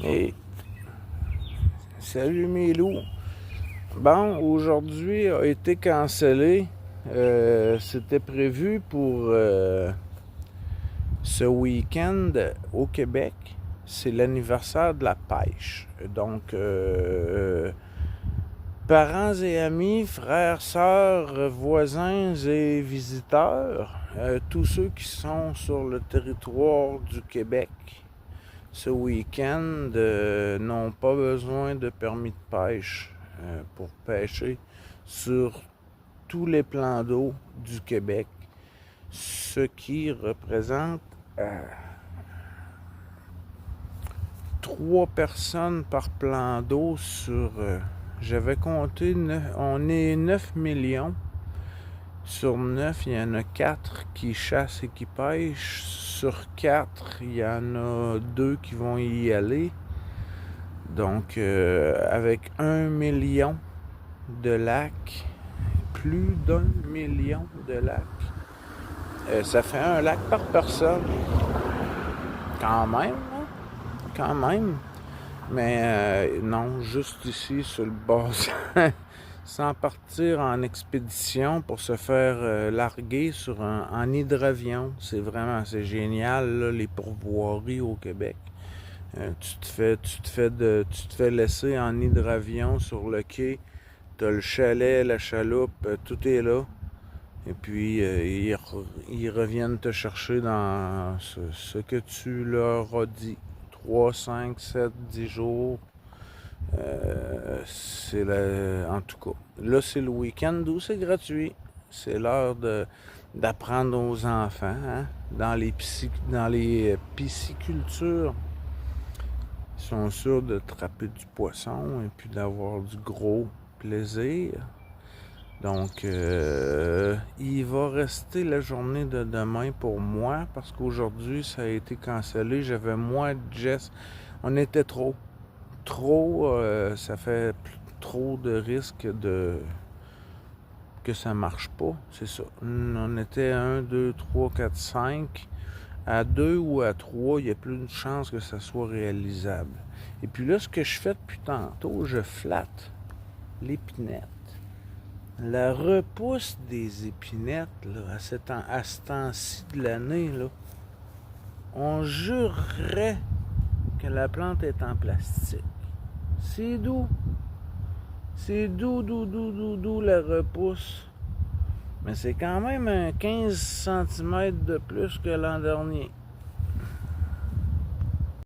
Et salut mes loups. Bon, aujourd'hui a été cancellé. C'était prévu pour ce week-end au Québec. C'est l'anniversaire de la pêche. Donc, parents et amis, frères, sœurs, voisins et visiteurs, tous ceux qui sont sur le territoire du Québec ce week-end n'ont pas besoin de permis de pêche pour pêcher sur tous les plans d'eau du Québec, ce qui représente 3 personnes par plan d'eau sur... j'avais compté, on est 9 millions. Sur 9, il y en a 4 qui chassent et qui pêchent. Sur 4, il y en a 2 qui vont y aller. Donc, avec 1 million de lacs, plus d'1 million de lacs, ça fait un lac par personne. Quand même, hein? Quand même. Mais non, juste ici, sur le bassin, sans partir en expédition pour se faire larguer en hydravion. C'est génial, là, les pourvoiries au Québec. Tu te fais laisser en hydravion sur le quai. T'as le chalet, la chaloupe, tout est là. Et puis, ils reviennent te chercher dans ce que tu leur as dit. 3, 5, 7, 10 jours. En tout cas, là, c'est le week-end où c'est gratuit. C'est l'heure d'apprendre aux enfants, hein, dans les piscicultures. Ils sont sûrs de attraper du poisson et puis d'avoir du gros plaisir. Donc, il va rester la journée de demain pour moi parce qu'aujourd'hui, ça a été cancellé. J'avais moi, Jess, on était trop, ça fait trop de risques que ça marche pas, c'est ça. On était 1, 2, 3, 4, 5. À 2 ou à 3, il y a plus de chances que ça soit réalisable. Et puis là, ce que je fais depuis tantôt, je flatte l'épinette. La repousse des épinettes, là, à ce temps-ci de l'année, là, on jurerait que la plante est en plastique. C'est doux. C'est doux, la repousse. Mais c'est quand même un 15 cm de plus que l'an dernier.